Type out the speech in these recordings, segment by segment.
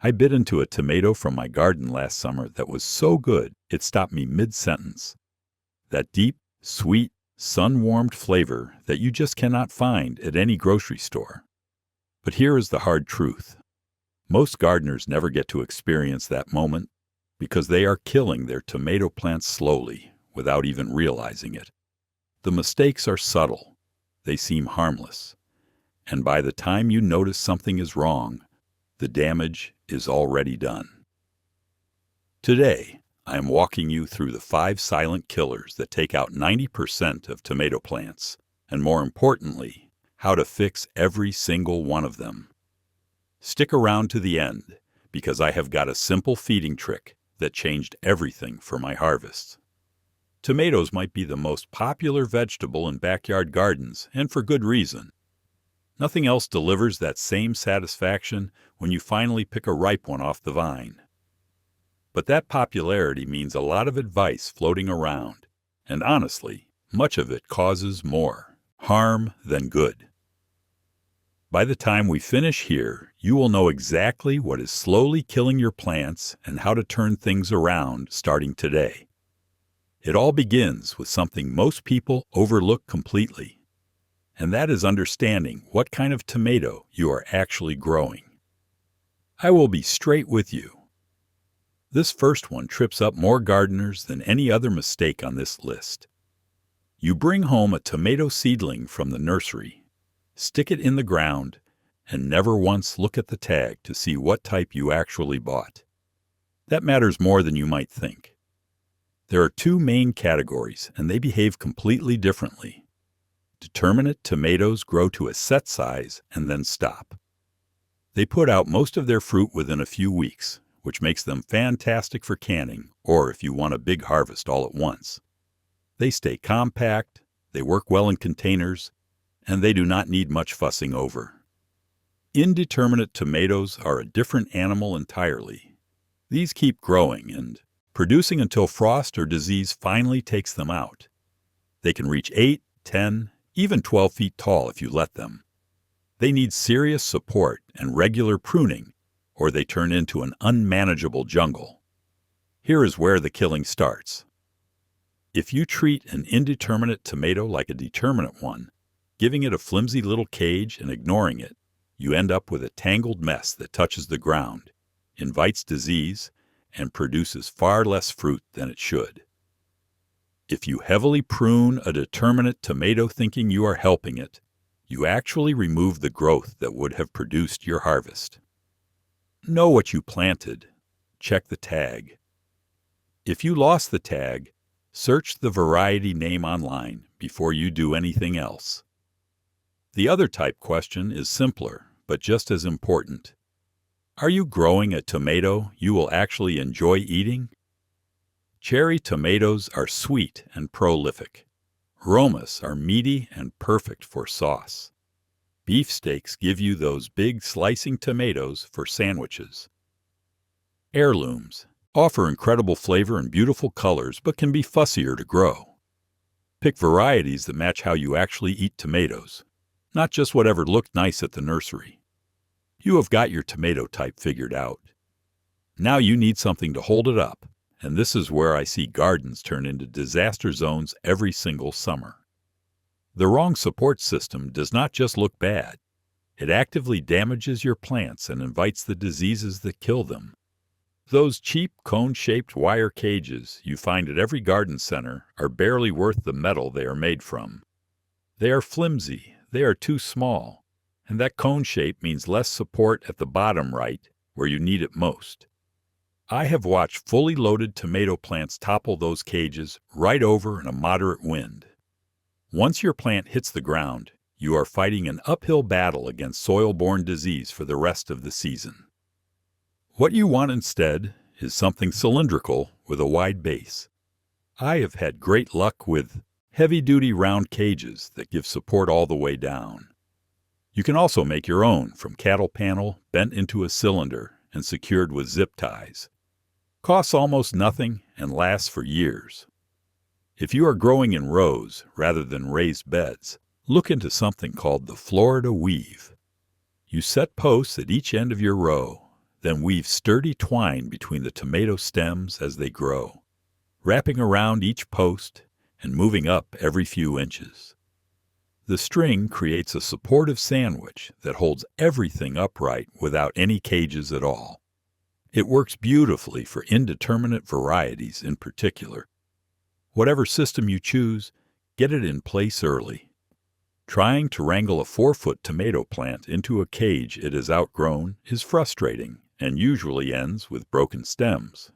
I bit into a tomato from my garden last summer that was so good it stopped me mid-sentence. That deep, sweet, sun-warmed flavor that you just cannot find at any grocery store. But here is the hard truth. Most gardeners never get to experience that moment because they are killing their tomato plants slowly without even realizing it. The mistakes are subtle. They seem harmless. And by the time you notice something is wrong, the damage is already done. Today, I am walking you through the 5 silent killers that take out 90% of tomato plants, and more importantly, how to fix every single one of them. Stick around to the end, because I have got a simple feeding trick that changed everything for my harvests. Tomatoes might be the most popular vegetable in backyard gardens, and for good reason. Nothing else delivers that same satisfaction when you finally pick a ripe one off the vine. But that popularity means a lot of advice floating around, and honestly, much of it causes more harm than good. By the time we finish here, you will know exactly what is slowly killing your plants and how to turn things around starting today. It all begins with something most people overlook completely, and that is understanding what kind of tomato you are actually growing. I will be straight with you. This first one trips up more gardeners than any other mistake on this list. You bring home a tomato seedling from the nursery, stick it in the ground, and never once look at the tag to see what type you actually bought. That matters more than you might think. There are 2 main categories, and they behave completely differently. Determinate tomatoes grow to a set size and then stop. They put out most of their fruit within a few weeks, which makes them fantastic for canning or if you want a big harvest all at once. They stay compact, they work well in containers, and they do not need much fussing over. Indeterminate tomatoes are a different animal entirely. These keep growing and producing until frost or disease finally takes them out. They can reach 8, 10, even 12 feet tall if you let them. They need serious support and regular pruning, or they turn into an unmanageable jungle. Here is where the killing starts. If you treat an indeterminate tomato like a determinate one, giving it a flimsy little cage and ignoring it, you end up with a tangled mess that touches the ground, invites disease, and produces far less fruit than it should. If you heavily prune a determinate tomato thinking you are helping it, you actually remove the growth that would have produced your harvest. Know what you planted. Check the tag. If you lost the tag, search the variety name online before you do anything else. The other type question is simpler, but just as important. Are you growing a tomato you will actually enjoy eating? Cherry tomatoes are sweet and prolific. Romas are meaty and perfect for sauce. Beefsteaks give you those big slicing tomatoes for sandwiches. Heirlooms offer incredible flavor and beautiful colors but can be fussier to grow. Pick varieties that match how you actually eat tomatoes, not just whatever looked nice at the nursery. You have got your tomato type figured out. Now you need something to hold it up, and this is where I see gardens turn into disaster zones every single summer. The wrong support system does not just look bad. It actively damages your plants and invites the diseases that kill them. Those cheap cone-shaped wire cages you find at every garden center are barely worth the metal they are made from. They are flimsy, they are too small, and that cone shape means less support at the bottom right, where you need it most. I have watched fully loaded tomato plants topple those cages right over in a moderate wind. Once your plant hits the ground, you are fighting an uphill battle against soil-borne disease for the rest of the season. What you want instead is something cylindrical with a wide base. I have had great luck with heavy-duty round cages that give support all the way down. You can also make your own from cattle panel bent into a cylinder and secured with zip ties. Costs almost nothing and lasts for years. If you are growing in rows rather than raised beds, look into something called the Florida weave. You set posts at each end of your row, Then weave sturdy twine between the tomato stems as they grow, wrapping around each post and moving up every few inches. The string creates a supportive sandwich that holds everything upright without any cages at all. It works beautifully for indeterminate varieties in particular. Whatever system you choose, get it in place early. Trying to wrangle a 4-foot tomato plant into a cage it has outgrown is frustrating and usually ends with broken stems.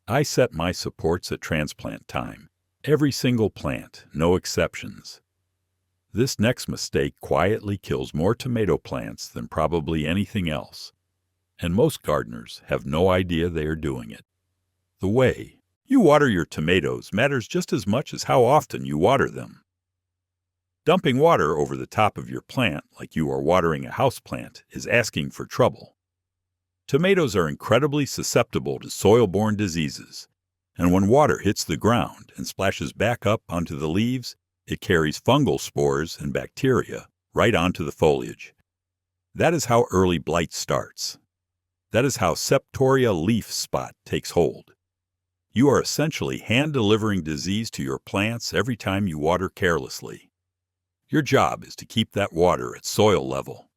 I set my supports at transplant time, every single plant, no exceptions. This next mistake quietly kills more tomato plants than probably anything else, and most gardeners have no idea they are doing it. The way you water your tomatoes matters just as much as how often you water them. Dumping water over the top of your plant like you are watering a houseplant is asking for trouble. Tomatoes are incredibly susceptible to soil-borne diseases, and when water hits the ground and splashes back up onto the leaves, it carries fungal spores and bacteria right onto the foliage. That is how early blight starts. That is how septoria leaf spot takes hold. You are essentially hand-delivering disease to your plants every time you water carelessly. Your job is to keep that water at soil level.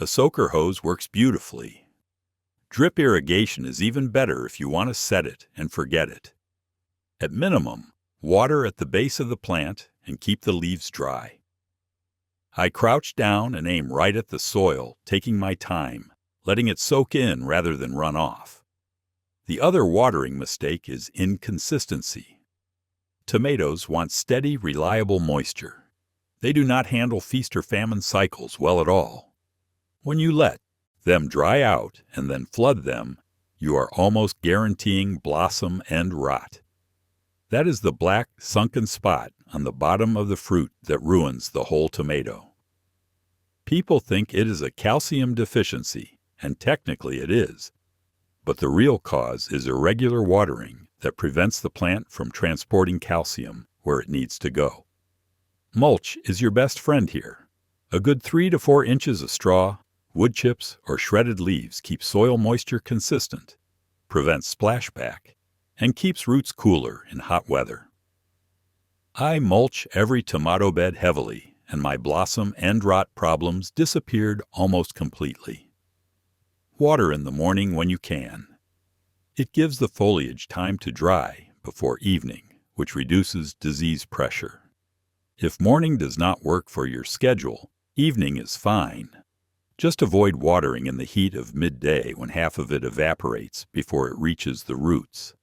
A soaker hose works beautifully. Drip irrigation is even better if you want to set it and forget it. At minimum, water at the base of the plant and keep the leaves dry. I crouch down and aim right at the soil, taking my time, letting it soak in rather than run off. The other watering mistake is inconsistency. Tomatoes want steady, reliable moisture. They do not handle feast or famine cycles well at all. When you let them dry out and then flood them, you are almost guaranteeing blossom end rot. That is the black, sunken spot on the bottom of the fruit that ruins the whole tomato. People think it is a calcium deficiency, and technically it is. But the real cause is irregular watering that prevents the plant from transporting calcium where it needs to go. Mulch is your best friend here. A good 3 to 4 inches of straw, wood chips, or shredded leaves keep soil moisture consistent, prevents splashback, and keeps roots cooler in hot weather. I mulch every tomato bed heavily, and my blossom end rot problems disappeared almost completely. Water in the morning when you can. It gives the foliage time to dry before evening, which reduces disease pressure. If morning does not work for your schedule, evening is fine. Just avoid watering in the heat of midday when half of it evaporates before it reaches the roots.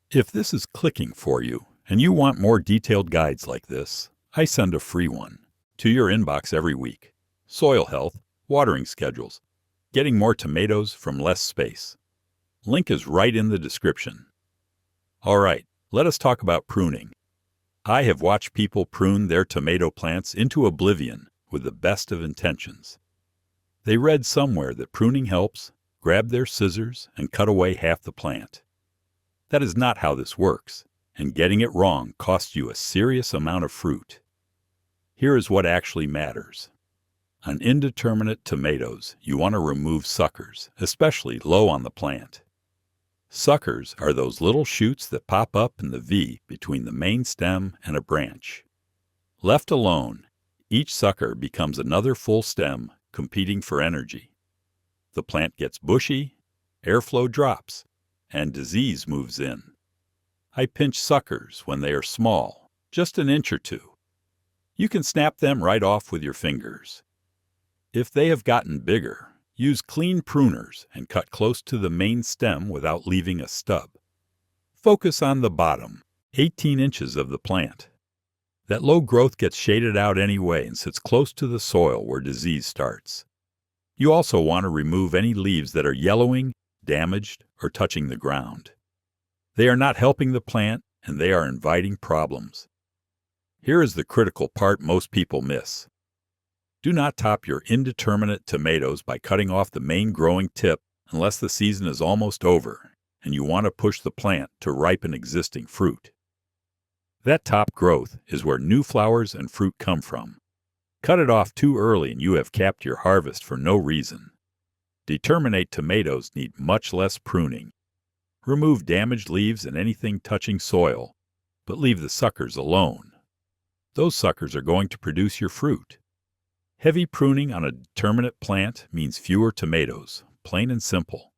If this is clicking for you, and you want more detailed guides like this, I send a free one to your inbox every week. Soil health, watering schedules, getting more tomatoes from less space. Link is right in the description. All right, let us talk about pruning. I have watched people prune their tomato plants into oblivion with the best of intentions. They read somewhere that pruning helps, grab their scissors, and cut away half the plant. That is not how this works, and getting it wrong costs you a serious amount of fruit. Here is what actually matters. On indeterminate tomatoes, you want to remove suckers, especially low on the plant. Suckers are those little shoots that pop up in the V between the main stem and a branch. Left alone, each sucker becomes another full stem competing for energy. The plant gets bushy, airflow drops, and disease moves in. I pinch suckers when they are small, just an inch or two. You can snap them right off with your fingers. If they have gotten bigger, use clean pruners and cut close to the main stem without leaving a stub. Focus on the bottom, 18 inches of the plant. That low growth gets shaded out anyway and sits close to the soil where disease starts. You also want to remove any leaves that are yellowing, damaged, or touching the ground. They are not helping the plant, and they are inviting problems. Here is the critical part most people miss. Do not top your indeterminate tomatoes by cutting off the main growing tip unless the season is almost over and you want to push the plant to ripen existing fruit. That top growth is where new flowers and fruit come from. Cut it off too early and you have capped your harvest for no reason. Determinate tomatoes need much less pruning. Remove damaged leaves and anything touching soil, but leave the suckers alone. Those suckers are going to produce your fruit. Heavy pruning on a determinate plant means fewer tomatoes, plain and simple.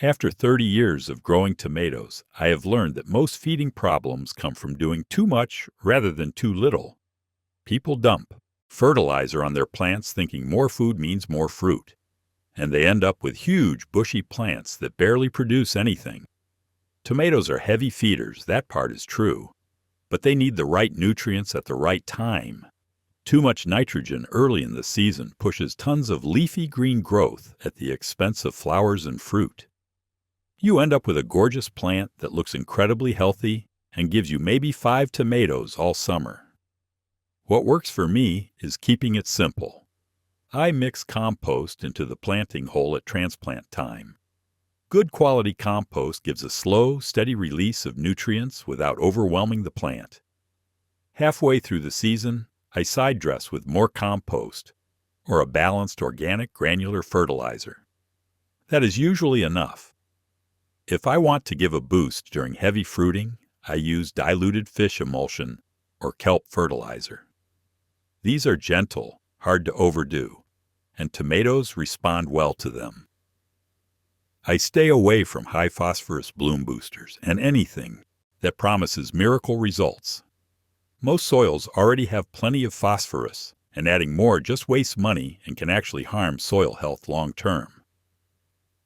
After 30 years of growing tomatoes, I have learned that most feeding problems come from doing too much rather than too little. People dump fertilizer on their plants thinking more food means more fruit, and they end up with huge, bushy plants that barely produce anything. Tomatoes are heavy feeders, that part is true, but they need the right nutrients at the right time. Too much nitrogen early in the season pushes tons of leafy green growth at the expense of flowers and fruit. You end up with a gorgeous plant that looks incredibly healthy and gives you maybe 5 tomatoes all summer. What works for me is keeping it simple. I mix compost into the planting hole at transplant time. Good quality compost gives a slow, steady release of nutrients without overwhelming the plant. Halfway through the season, I side dress with more compost or a balanced organic granular fertilizer. That is usually enough. If I want to give a boost during heavy fruiting, I use diluted fish emulsion or kelp fertilizer. These are gentle, hard to overdo, and tomatoes respond well to them. I stay away from high phosphorus bloom boosters and anything that promises miracle results. Most soils already have plenty of phosphorus, and adding more just wastes money and can actually harm soil health long term.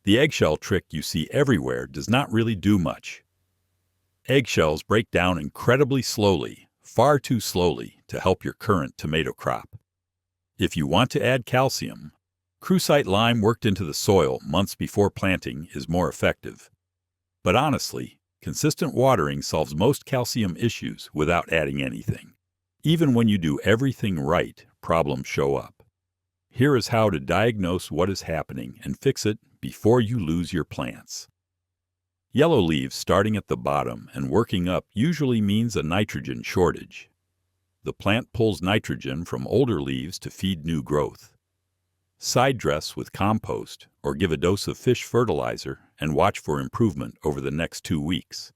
The eggshell trick you see everywhere does not really do much. Eggshells break down incredibly slowly, far too slowly, to help your current tomato crop. If you want to add calcium, Crucite lime worked into the soil months before planting is more effective. But honestly, consistent watering solves most calcium issues without adding anything. Even when you do everything right, problems show up. Here is how to diagnose what is happening and fix it before you lose your plants. Yellow leaves starting at the bottom and working up usually means a nitrogen shortage. The plant pulls nitrogen from older leaves to feed new growth. Side dress with compost or give a dose of fish fertilizer and watch for improvement over the next 2 weeks.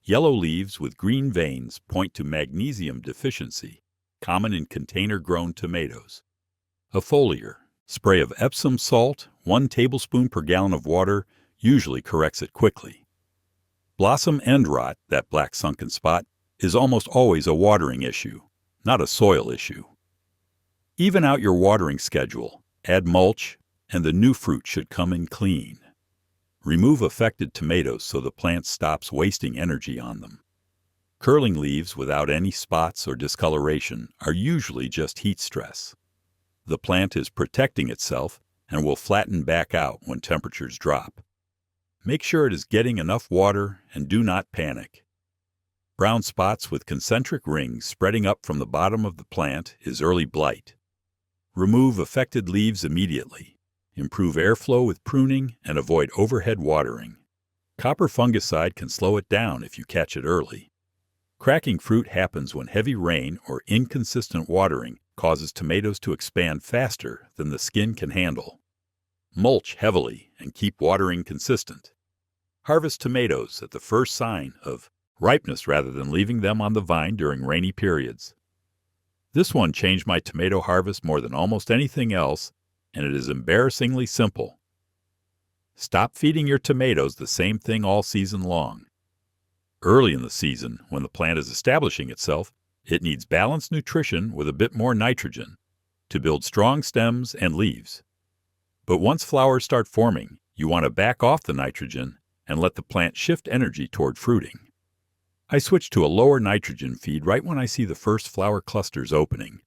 Yellow leaves with green veins point to magnesium deficiency, common in container-grown tomatoes. A foliar, spray of Epsom salt, 1 tablespoon per gallon of water, usually corrects it quickly. Blossom end rot, that black sunken spot, is almost always a watering issue, not a soil issue. Even out your watering schedule. Add mulch, and the new fruit should come in clean. Remove affected tomatoes so the plant stops wasting energy on them. Curling leaves without any spots or discoloration are usually just heat stress. The plant is protecting itself and will flatten back out when temperatures drop. Make sure it is getting enough water and do not panic. Brown spots with concentric rings spreading up from the bottom of the plant is early blight. Remove affected leaves immediately. Improve airflow with pruning and avoid overhead watering. Copper fungicide can slow it down if you catch it early. Cracking fruit happens when heavy rain or inconsistent watering causes tomatoes to expand faster than the skin can handle. Mulch heavily and keep watering consistent. Harvest tomatoes at the first sign of ripeness rather than leaving them on the vine during rainy periods. This one changed my tomato harvest more than almost anything else, and it is embarrassingly simple. Stop feeding your tomatoes the same thing all season long. Early in the season, when the plant is establishing itself, it needs balanced nutrition with a bit more nitrogen to build strong stems and leaves. But once flowers start forming, you want to back off the nitrogen and let the plant shift energy toward fruiting. I switch to a lower nitrogen feed right when I see the first flower clusters opening.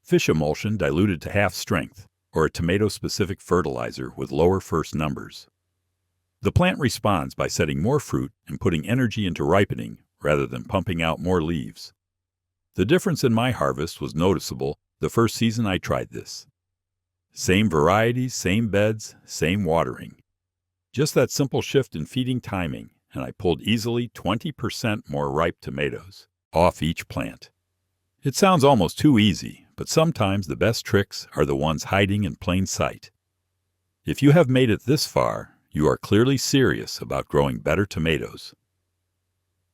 Fish emulsion diluted to half strength, or a tomato-specific fertilizer with lower first numbers. The plant responds by setting more fruit and putting energy into ripening rather than pumping out more leaves. The difference in my harvest was noticeable the first season I tried this. Same varieties, same beds, same watering. Just that simple shift in feeding timing, and I pulled easily 20% more ripe tomatoes off each plant. It sounds almost too easy, but sometimes the best tricks are the ones hiding in plain sight. If you have made it this far, you are clearly serious about growing better tomatoes.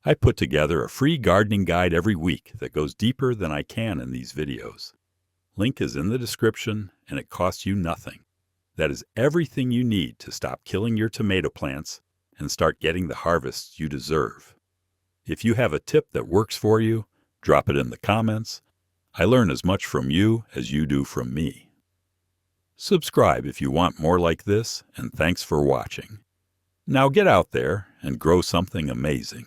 I put together a free gardening guide every week that goes deeper than I can in these videos. Link is in the description, and it costs you nothing. That is everything you need to stop killing your tomato plants and start getting the harvests you deserve. If you have a tip that works for you, drop it in the comments. I learn as much from you as you do from me. Subscribe if you want more like this, and thanks for watching. Now get out there and grow something amazing.